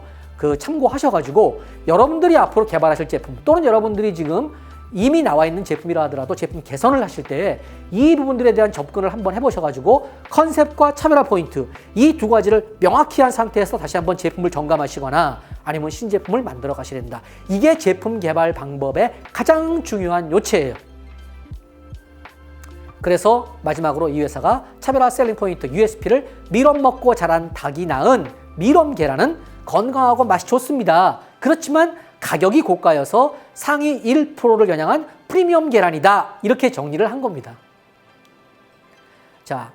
참고하셔가지고 여러분들이 앞으로 개발하실 제품 또는 여러분들이 지금 이미 나와 있는 제품이라 하더라도 제품 개선을 하실 때 이 부분들에 대한 접근을 한번 해보셔가지고 컨셉과 차별화 포인트 이 두 가지를 명확히 한 상태에서 다시 한번 제품을 점검하시거나 아니면 신제품을 만들어 가셔야 된다. 이게 제품 개발 방법의 가장 중요한 요체예요. 그래서 마지막으로 이 회사가 차별화 셀링 포인트 USP를 밀엄 먹고 자란 닭이 낳은 밀엄 계란은 건강하고 맛이 좋습니다. 그렇지만 가격이 고가여서 상위 1%를 겨냥한 프리미엄 계란이다. 이렇게 정리를 한 겁니다. 자,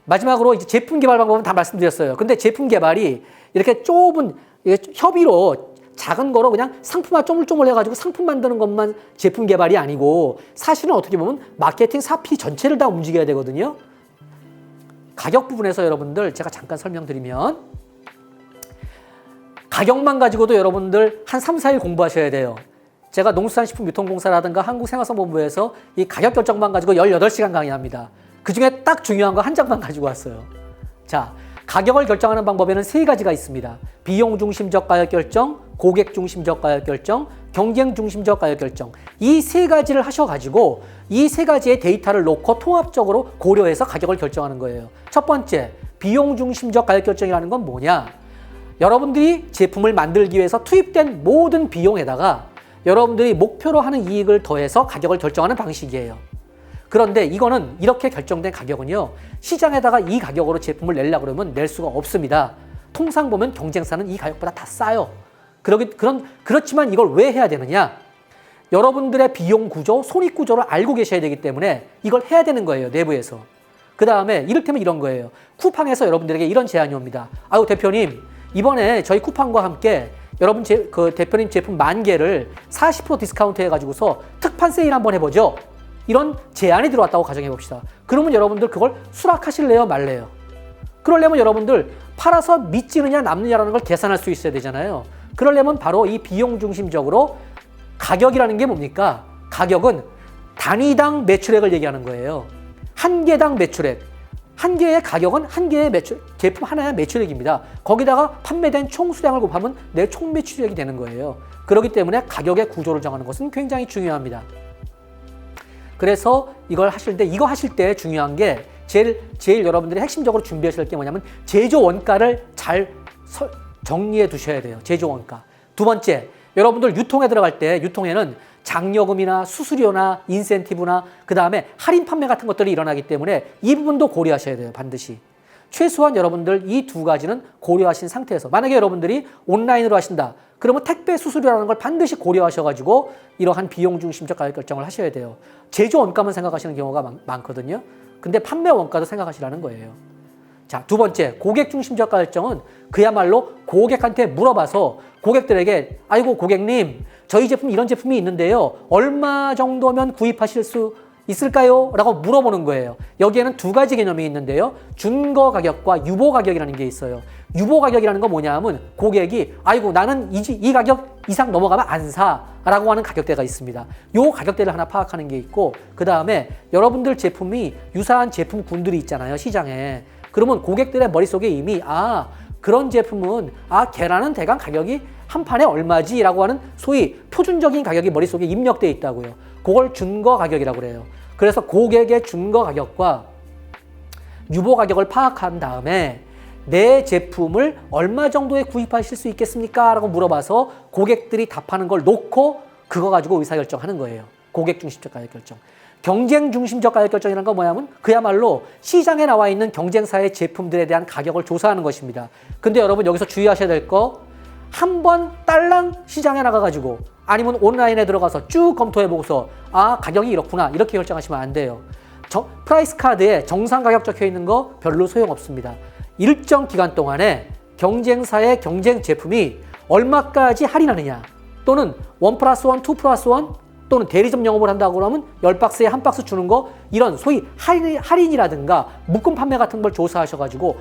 마지막으로 이제 제품 개발 방법은 다 말씀드렸어요. 근데 제품 개발이 이렇게 좁은 협의로 작은 거로 그냥 상품화 쪼물쪼물 해가지고 상품 만드는 것만 제품 개발이 아니고 사실은 어떻게 보면 마케팅 사피 전체를 다 움직여야 되거든요. 가격 부분에서 여러분들 제가 잠깐 설명드리면 가격만 가지고도 여러분들 한 3, 4일 공부하셔야 돼요. 제가 농수산식품유통공사라든가 한국생활선본부에서 이 가격 결정만 가지고 18시간 강의합니다. 그중에 딱 중요한 거 한 장만 가지고 왔어요. 자, 가격을 결정하는 방법에는 3가지가 있습니다. 비용 중심적 가격 결정, 고객 중심적 가격 결정, 경쟁 중심적 가격 결정. 이 3가지를 하셔가지고 이 3가지의 데이터를 놓고 통합적으로 고려해서 가격을 결정하는 거예요. 첫 번째, 비용 중심적 가격 결정이라는 건 뭐냐? 여러분들이 제품을 만들기 위해서 투입된 모든 비용에다가 여러분들이 목표로 하는 이익을 더해서 가격을 결정하는 방식이에요. 그런데 이거는 이렇게 결정된 가격은요, 시장에다가 이 가격으로 제품을 내려고 그러면 낼 수가 없습니다. 통상 보면 경쟁사는 이 가격보다 다 싸요. 그렇지만 이걸 왜 해야 되느냐? 여러분들의 비용 구조, 손익 구조를 알고 계셔야 되기 때문에 이걸 해야 되는 거예요, 내부에서. 그 다음에 이를테면 이런 거예요. 쿠팡에서 여러분들에게 이런 제안이 옵니다. 아유, 대표님, 이번에 저희 쿠팡과 함께 여러분 대표님 제품 10,000개를 40% 디스카운트 해가지고서 특판 세일 한번 해보죠. 이런 제안이 들어왔다고 가정해 봅시다. 그러면 여러분들 그걸 수락하실래요, 말래요? 그러려면 여러분들 팔아서 미치느냐 남느냐라는 걸 계산할 수 있어야 되잖아요. 그러려면 바로 이 비용 중심적으로 가격이라는 게 뭡니까? 가격은 단위당 매출액을 얘기하는 거예요. 한 개당 매출액. 한 개의 가격은 한 개의 제품 하나의 매출액입니다. 거기다가 판매된 총 수량을 곱하면 내 총 매출액이 되는 거예요. 그렇기 때문에 가격의 구조를 정하는 것은 굉장히 중요합니다. 그래서 이거 하실 때 중요한 게 제일 여러분들이 핵심적으로 준비하실 게 뭐냐면 제조 원가를 잘 정리해 두셔야 돼요. 제조 원가. 두 번째, 여러분들 유통에 들어갈 때 유통에는 장려금이나 수수료나 인센티브나 그 다음에 할인 판매 같은 것들이 일어나기 때문에 이 부분도 고려하셔야 돼요. 반드시. 최소한 여러분들 이 2가지는 고려하신 상태에서 만약에 여러분들이 온라인으로 하신다. 그러면 택배 수수료라는 걸 반드시 고려하셔가지고 이러한 비용 중심적 가격 결정을 하셔야 돼요. 제조 원가만 생각하시는 경우가 많거든요. 근데 판매 원가도 생각하시라는 거예요. 자, 두 번째, 고객 중심적 가격 결정은 그야말로 고객한테 물어봐서 고객들에게 아이고 고객님, 저희 제품 이런 제품이 있는데요. 얼마 정도면 구입하실 수 있을까요? 라고 물어보는 거예요. 여기에는 두 가지 개념이 있는데요. 준거 가격과 유보 가격이라는 게 있어요. 유보 가격이라는 건 뭐냐 하면 고객이 아이고 나는 이 가격 이상 넘어가면 안 사 라고 하는 가격대가 있습니다. 요 가격대를 하나 파악하는 게 있고 그 다음에 여러분들 제품이 유사한 제품군들이 있잖아요. 시장에. 그러면 고객들의 머릿속에 이미 그런 제품은 걔라는 대강 가격이 한 판에 얼마지? 라고 하는 소위 표준적인 가격이 머릿속에 입력되어 있다고요. 그걸 준거 가격이라고 그래요. 그래서 고객의 준거 가격과 유보 가격을 파악한 다음에 내 제품을 얼마 정도에 구입하실 수 있겠습니까? 라고 물어봐서 고객들이 답하는 걸 놓고 그거 가지고 의사결정하는 거예요. 고객 중심적 가격결정. 경쟁 중심적 가격결정이라는 건 뭐냐면 그야말로 시장에 나와 있는 경쟁사의 제품들에 대한 가격을 조사하는 것입니다. 근데 여러분 여기서 주의하셔야 될 거 한 번 딸랑 시장에 나가가지고 아니면 온라인에 들어가서 쭉 검토해보고서 가격이 이렇구나 이렇게 결정하시면 안 돼요. 프라이스 카드에 정상 가격 적혀 있는 거 별로 소용없습니다. 일정 기간 동안에 경쟁사의 경쟁 제품이 얼마까지 할인하느냐 또는 1+1, 2+1 또는 대리점 영업을 한다고 그러면 10박스에 한 박스 주는 거 이런 소위 할인이라든가 묶음 판매 같은 걸 조사하셔가지고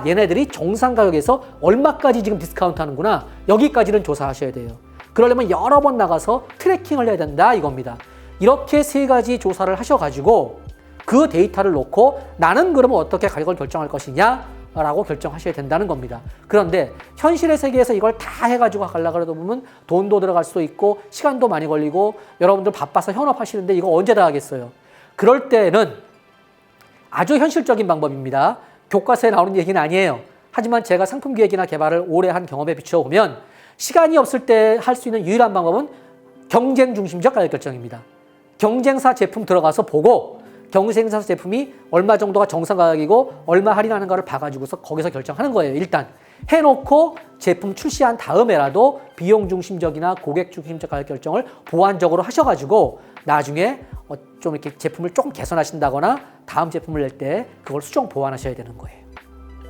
얘네들이 정상 가격에서 얼마까지 지금 디스카운트 하는구나 여기까지는 조사하셔야 돼요. 그러려면 여러 번 나가서 트래킹을 해야 된다 이겁니다. 이렇게 세 가지 조사를 하셔가지고 그 데이터를 놓고 나는 그러면 어떻게 가격을 결정할 것이냐 라고 결정하셔야 된다는 겁니다. 그런데 현실의 세계에서 이걸 다 해가지고 가려고 그러다 보면 돈도 들어갈 수도 있고 시간도 많이 걸리고 여러분들 바빠서 현업하시는데 이거 언제 다 하겠어요. 그럴 때는 아주 현실적인 방법입니다. 교과서에 나오는 얘기는 아니에요. 하지만 제가 상품 기획이나 개발을 오래 한 경험에 비춰보면 시간이 없을 때 할 수 있는 유일한 방법은 경쟁 중심적 가격 결정입니다. 경쟁사 제품 들어가서 보고 경쟁사 제품이 얼마 정도가 정상 가격이고 얼마 할인하는가를 봐가지고서 거기서 결정하는 거예요. 일단 해놓고 제품 출시한 다음에라도 비용 중심적이나 고객 중심적 가격 결정을 보완적으로 하셔가지고 나중에 좀 이렇게 제품을 조금 개선하신다거나 다음 제품을 낼 때 그걸 수정 보완하셔야 되는 거예요.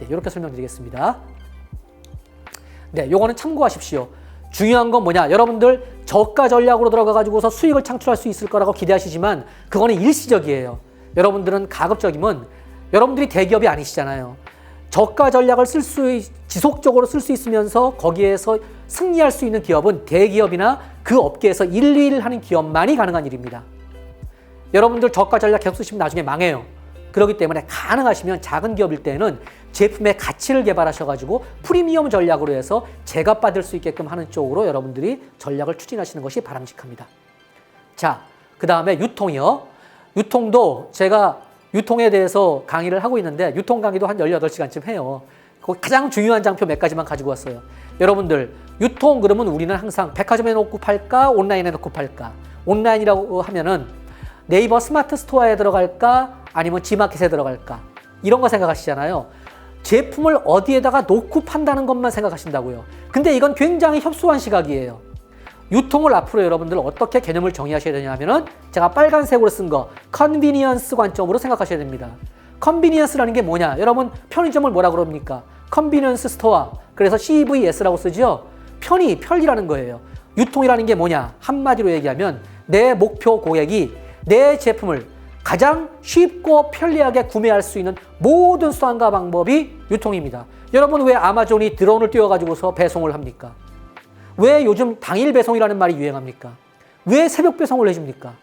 네, 이렇게 설명드리겠습니다. 네, 요거는 참고하십시오. 중요한 건 뭐냐? 여러분들 저가 전략으로 들어가가지고서 수익을 창출할 수 있을 거라고 기대하시지만 그거는 일시적이에요. 여러분들은 가급적이면 여러분들이 대기업이 아니시잖아요. 저가 전략을 지속적으로 쓸 수 있으면서 거기에서 승리할 수 있는 기업은 대기업이나 그 업계에서 1, 2를 하는 기업만이 가능한 일입니다. 여러분들 저가 전략 계속 쓰시면 나중에 망해요. 그렇기 때문에 가능하시면 작은 기업일 때는 제품의 가치를 개발하셔가지고 프리미엄 전략으로 해서 제값 받을 수 있게끔 하는 쪽으로 여러분들이 전략을 추진하시는 것이 바람직합니다. 자, 그 다음에 유통이요. 유통도 제가 유통에 대해서 강의를 하고 있는데 유통 강의도 한 18시간쯤 해요. 가장 중요한 장표 몇 가지만 가지고 왔어요. 여러분들 유통 그러면 우리는 항상 백화점에 놓고 팔까 온라인에 놓고 팔까. 온라인이라고 하면은 네이버 스마트 스토어에 들어갈까 아니면 지마켓에 들어갈까 이런 거 생각하시잖아요. 제품을 어디에다가 놓고 판다는 것만 생각하신다고요. 근데 이건 굉장히 협소한 시각이에요. 유통을 앞으로 여러분들 어떻게 개념을 정의하셔야 되냐 하면은 제가 빨간색으로 쓴 거 컨비니언스 관점으로 생각하셔야 됩니다. 컨비니언스라는 게 뭐냐? 여러분 편의점을 뭐라 그럽니까? 컨비니언스 스토어. 그래서 CVS라고 쓰죠. 편리라는 거예요. 유통이라는 게 뭐냐? 한마디로 얘기하면 내 목표 고객이 내 제품을 가장 쉽고 편리하게 구매할 수 있는 모든 수단과 방법이 유통입니다. 여러분 왜 아마존이 드론을 띄워가지고서 배송을 합니까? 왜 요즘 당일 배송이라는 말이 유행합니까? 왜 새벽 배송을 해줍니까?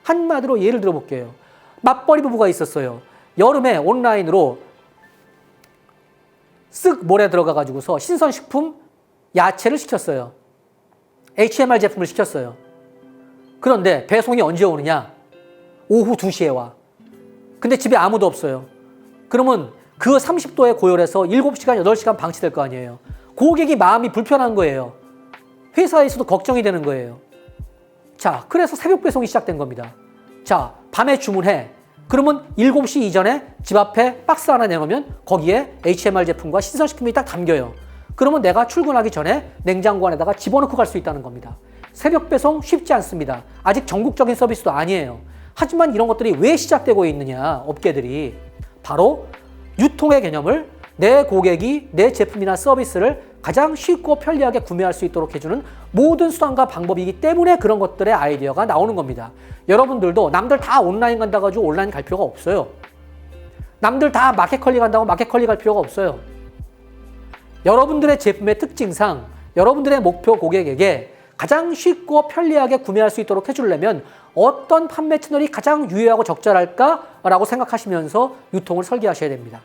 한마디로 예를 들어볼게요. 맞벌이 부부가 있었어요. 여름에 온라인으로 쓱 몰에 들어가가지고서 신선식품 야채를 시켰어요. HMR 제품을 시켰어요. 그런데 배송이 언제 오느냐? 오후 2시에 와. 근데 집에 아무도 없어요. 그러면 그 30도의 고열에서 7시간, 8시간 방치될 거 아니에요. 고객이 마음이 불편한 거예요. 회사에서도 걱정이 되는 거예요. 자, 그래서 새벽 배송이 시작된 겁니다. 자, 밤에 주문해. 그러면 7시 이전에 집 앞에 박스 하나 내놓으면 거기에 HMR 제품과 신선식품이 딱 담겨요. 그러면 내가 출근하기 전에 냉장고 안에다가 집어넣고 갈 수 있다는 겁니다. 새벽 배송 쉽지 않습니다. 아직 전국적인 서비스도 아니에요. 하지만 이런 것들이 왜 시작되고 있느냐, 업계들이. 바로 유통의 개념을 내 고객이 내 제품이나 서비스를 가장 쉽고 편리하게 구매할 수 있도록 해주는 모든 수단과 방법이기 때문에 그런 것들의 아이디어가 나오는 겁니다. 여러분들도 남들 다 온라인 간다 가지고 온라인 갈 필요가 없어요. 남들 다 마켓컬리 간다고 마켓컬리 갈 필요가 없어요. 여러분들의 제품의 특징상 여러분들의 목표 고객에게 가장 쉽고 편리하게 구매할 수 있도록 해주려면 어떤 판매 채널이 가장 유효하고 적절할까라고 생각하시면서 유통을 설계하셔야 됩니다.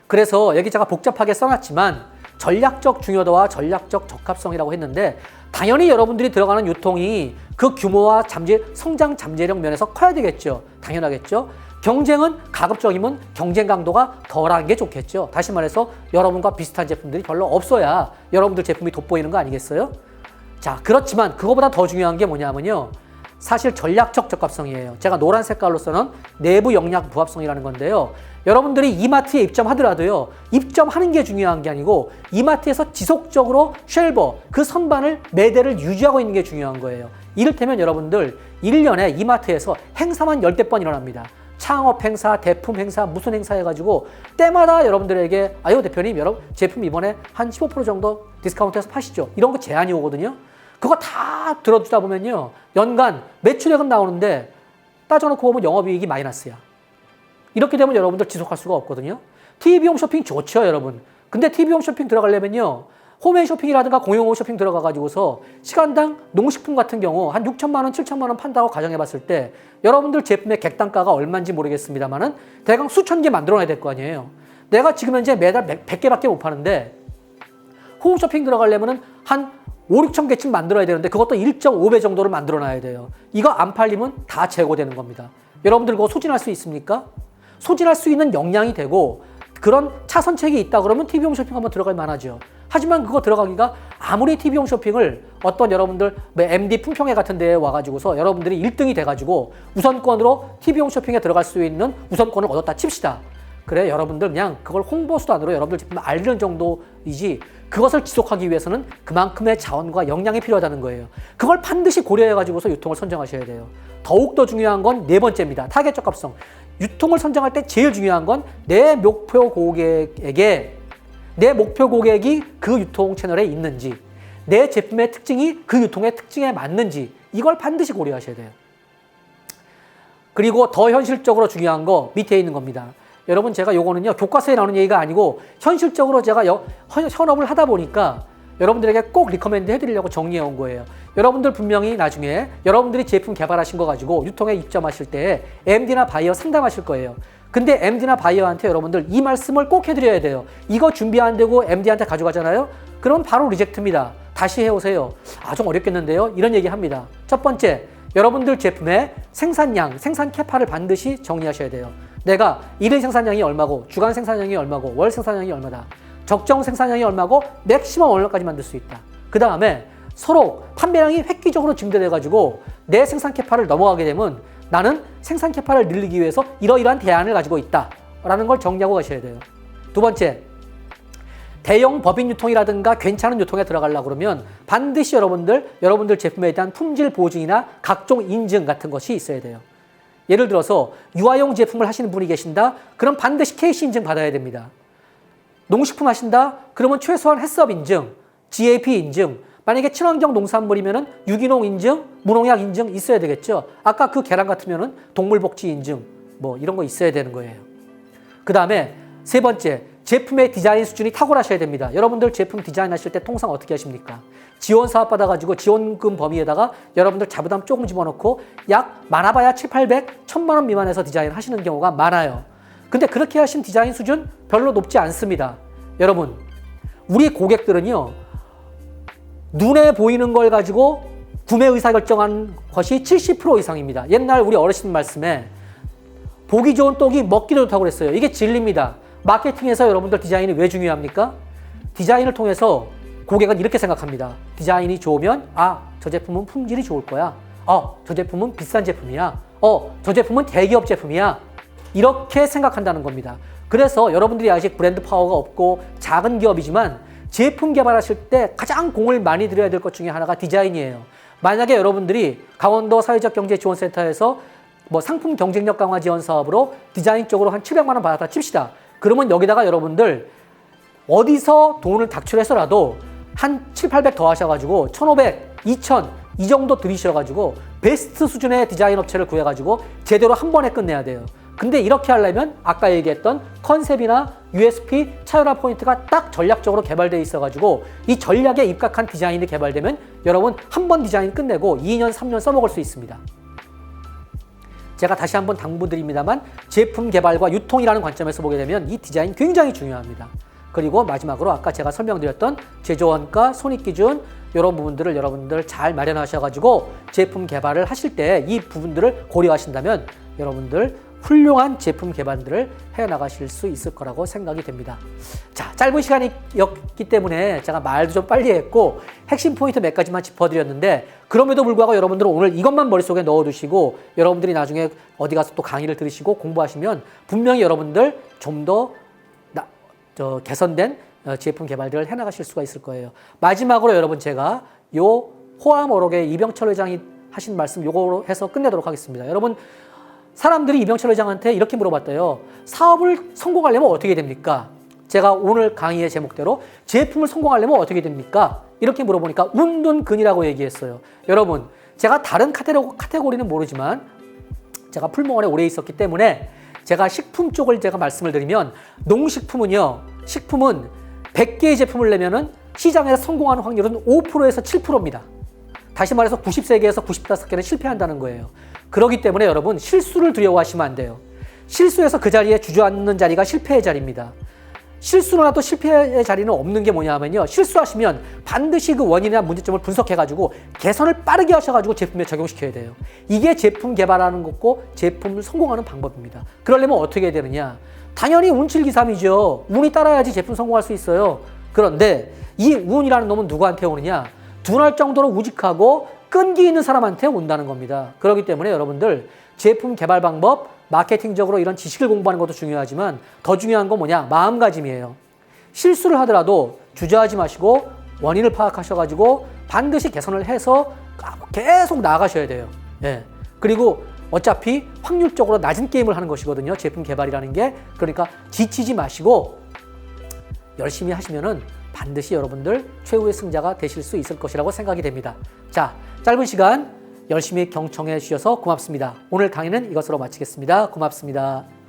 그래서 여기 제가 복잡하게 써놨지만 전략적 중요도와 전략적 적합성이라고 했는데 당연히 여러분들이 들어가는 유통이 그 규모와 성장 잠재력 면에서 커야 되겠죠. 당연하겠죠. 경쟁은 가급적이면 경쟁 강도가 덜한 게 좋겠죠. 다시 말해서 여러분과 비슷한 제품들이 별로 없어야 여러분들 제품이 돋보이는 거 아니겠어요? 자, 그렇지만 그거보다 더 중요한 게 뭐냐면요. 사실 전략적 적합성이에요. 제가 노란 색깔로 써놓은 내부 역량 부합성이라는 건데요. 여러분들이 이마트에 입점하더라도요. 입점하는 게 중요한 게 아니고 이마트에서 지속적으로 쉘버, 그 선반을 매대를 유지하고 있는 게 중요한 거예요. 이를테면 여러분들 1년에 이마트에서 행사만 10대 번 일어납니다. 창업 행사, 대품 행사, 무슨 행사 해가지고 때마다 여러분들에게 아유 대표님 여러분 제품 이번에 한 15% 정도 디스카운트해서 파시죠. 이런 거 제안이 오거든요. 그거 다 들어주다 보면요. 연간 매출액은 나오는데 따져놓고 보면 영업이익이 마이너스야. 이렇게 되면 여러분들 지속할 수가 없거든요. TV홈 쇼핑 좋죠 여러분. 근데 TV홈 쇼핑 들어가려면요. 홈앤쇼핑이라든가 공용홈 쇼핑 들어가가지고서 시간당 농식품 같은 경우 한 6천만 원, 7천만 원 판다고 가정해봤을 때 여러분들 제품의 객단가가 얼마인지 모르겠습니다만은 대강 수천 개 만들어놔야 될 거 아니에요. 내가 지금 현재 매달 100개밖에 못 파는데 홈쇼핑 들어가려면은 한 5, 6천 개쯤 만들어야 되는데 그것도 1.5배 정도를 만들어놔야 돼요. 이거 안 팔리면 다 재고되는 겁니다. 여러분들 그거 소진할 수 있습니까? 소진할 수 있는 역량이 되고 그런 차선책이 있다 그러면 TV홈 쇼핑 한번 들어갈 만하죠. 하지만 그거 들어가기가 아무리 TV홈 쇼핑을 어떤 여러분들 MD 품평회 같은 데에 와가지고서 여러분들이 1등이 돼가지고 우선권으로 TV홈 쇼핑에 들어갈 수 있는 우선권을 얻었다 칩시다. 그래 여러분들 그냥 그걸 홍보 수단으로 여러분들 제품을 알리는 정도이지 그것을 지속하기 위해서는 그만큼의 자원과 역량이 필요하다는 거예요. 그걸 반드시 고려해가지고서 유통을 선정하셔야 돼요. 더욱더 중요한 건 네 번째입니다. 타겟 적합성. 유통을 선정할 때 제일 중요한 건 내 목표 고객에게 내 목표 고객이 그 유통 채널에 있는지 내 제품의 특징이 그 유통의 특징에 맞는지 이걸 반드시 고려하셔야 돼요. 그리고 더 현실적으로 중요한 거 밑에 있는 겁니다. 여러분 제가 요거는요 교과서에 나오는 얘기가 아니고 현실적으로 제가 현업을 하다 보니까 여러분들에게 꼭 리커멘드 해드리려고 정리해 온 거예요. 여러분들 분명히 나중에 여러분들이 제품 개발하신 거 가지고 유통에 입점하실 때 MD나 바이어 상담하실 거예요. 근데 MD나 바이어한테 여러분들 이 말씀을 꼭 해드려야 돼요. 이거 준비 안 되고 MD한테 가져가잖아요. 그럼 바로 리젝트입니다. 다시 해오세요. 아, 좀 어렵겠는데요? 이런 얘기 합니다. 첫 번째, 여러분들 제품의 생산량, 생산 캐파를 반드시 정리하셔야 돼요. 내가 일일 생산량이 얼마고 주간 생산량이 얼마고 월 생산량이 얼마다. 적정 생산량이 얼마고 맥시멈 얼마까지 만들 수 있다. 그 다음에 서로 판매량이 획기적으로 증대돼가지고 내 생산 캐파를 넘어가게 되면 나는 생산 캐파를 늘리기 위해서 이러이러한 대안을 가지고 있다 라는 걸 정리하고 가셔야 돼요. 두 번째, 대형 법인 유통이라든가 괜찮은 유통에 들어가려고 그러면 반드시 여러분들 제품에 대한 품질 보증이나 각종 인증 같은 것이 있어야 돼요. 예를 들어서 유아용 제품을 하시는 분이 계신다? 그럼 반드시 KC 인증 받아야 됩니다. 농식품 하신다? 그러면 최소한 햇섭 인증, GAP 인증, 만약에 친환경 농산물이면은 유기농 인증, 무농약 인증 있어야 되겠죠. 아까 그 계란 같으면은 동물복지 인증 뭐 이런 거 있어야 되는 거예요. 그 다음에 세 번째, 제품의 디자인 수준이 탁월하셔야 됩니다. 여러분들 제품 디자인하실 때 통상 어떻게 하십니까? 지원 사업 받아가지고 지원금 범위에다가 여러분들 자부담 조금 집어넣고 약 많아봐야 7, 800, 1000만 원 미만에서 디자인 하시는 경우가 많아요. 근데 그렇게 하신 디자인 수준 별로 높지 않습니다. 여러분, 우리 고객들은요, 눈에 보이는 걸 가지고 구매 의사결정한 것이 70% 이상입니다. 옛날 우리 어르신 말씀에 보기 좋은 떡이 먹기도 좋다고 그랬어요. 이게 진리입니다. 마케팅에서 여러분들 디자인이 왜 중요합니까? 디자인을 통해서 고객은 이렇게 생각합니다. 디자인이 좋으면 저 제품은 품질이 좋을 거야. 저 제품은 비싼 제품이야. 저 제품은 대기업 제품이야. 이렇게 생각한다는 겁니다. 그래서 여러분들이 아직 브랜드 파워가 없고 작은 기업이지만 제품 개발하실 때 가장 공을 많이 들여야 될 것 중에 하나가 디자인이에요. 만약에 여러분들이 강원도 사회적경제지원센터에서 상품 경쟁력 강화 지원 사업으로 디자인 쪽으로 한 700만 원 받았다 칩시다. 그러면 여기다가 여러분들 어디서 돈을 닥출해서라도 한 7, 800 더 하셔가지고 1,500, 2,000 이 정도 들이셔가지고 베스트 수준의 디자인 업체를 구해가지고 제대로 한 번에 끝내야 돼요. 근데 이렇게 하려면 아까 얘기했던 컨셉이나 USP, 차별화 포인트가 딱 전략적으로 개발되어 있어가지고 이 전략에 입각한 디자인이 개발되면 여러분 한 번 디자인 끝내고 2년, 3년 써먹을 수 있습니다. 제가 다시 한번 당부드립니다만 제품 개발과 유통이라는 관점에서 보게 되면 이 디자인 굉장히 중요합니다. 그리고 마지막으로 아까 제가 설명드렸던 제조원가, 손익기준 이런 부분들을 여러분들 잘 마련하셔가지고 제품 개발을 하실 때 이 부분들을 고려하신다면 여러분들 훌륭한 제품 개발들을 해나가실 수 있을 거라고 생각이 됩니다. 자, 짧은 시간이었기 때문에 제가 말도 좀 빨리 했고 핵심 포인트 몇 가지만 짚어드렸는데 그럼에도 불구하고 여러분들은 오늘 이것만 머릿속에 넣어두시고 여러분들이 나중에 어디 가서 또 강의를 들으시고 공부하시면 분명히 여러분들 좀 더 개선된 제품 개발들을 해나가실 수가 있을 거예요. 마지막으로 여러분 제가 요 호암어록의 이병철 회장이 하신 말씀 요거로 해서 끝내도록 하겠습니다. 여러분 사람들이 이병철 회장한테 이렇게 물어봤대요. 사업을 성공하려면 어떻게 됩니까? 제가 오늘 강의의 제목대로 제품을 성공하려면 어떻게 됩니까? 이렇게 물어보니까 운둔근이라고 얘기했어요. 여러분 제가 다른 카테고리는 모르지만 제가 풀무원에 오래 있었기 때문에 제가 식품 쪽을 제가 말씀을 드리면 농식품은요. 식품은 100개의 제품을 내면은 시장에서 성공하는 확률은 5%에서 7%입니다. 다시 말해서 93개에서 95개는 실패한다는 거예요. 그렇기 때문에 여러분 실수를 두려워하시면 안 돼요. 실수해서 그 자리에 주저앉는 자리가 실패의 자리입니다. 실수를 하도 실패의 자리는 없는 게 뭐냐 하면요. 실수하시면 반드시 그 원인이나 문제점을 분석해가지고 개선을 빠르게 하셔가지고 제품에 적용시켜야 돼요. 이게 제품 개발하는 거고 제품을 성공하는 방법입니다. 그러려면 어떻게 해야 되느냐. 당연히 운칠기삼이죠. 운이 따라야지 제품 성공할 수 있어요. 그런데 이 운이라는 놈은 누구한테 오느냐. 둔할 정도로 우직하고 끈기 있는 사람한테 온다는 겁니다. 그렇기 때문에 여러분들 제품 개발 방법, 마케팅적으로 이런 지식을 공부하는 것도 중요하지만 더 중요한 건 뭐냐? 마음가짐이에요. 실수를 하더라도 주저하지 마시고 원인을 파악하셔가지고 반드시 개선을 해서 계속 나아가셔야 돼요. 예. 그리고 어차피 확률적으로 낮은 게임을 하는 것이거든요. 제품 개발이라는 게. 그러니까 지치지 마시고 열심히 하시면은 반드시 여러분들 최후의 승자가 되실 수 있을 것이라고 생각이 됩니다. 자, 짧은 시간 열심히 경청해 주셔서 고맙습니다. 오늘 강의는 이것으로 마치겠습니다. 고맙습니다.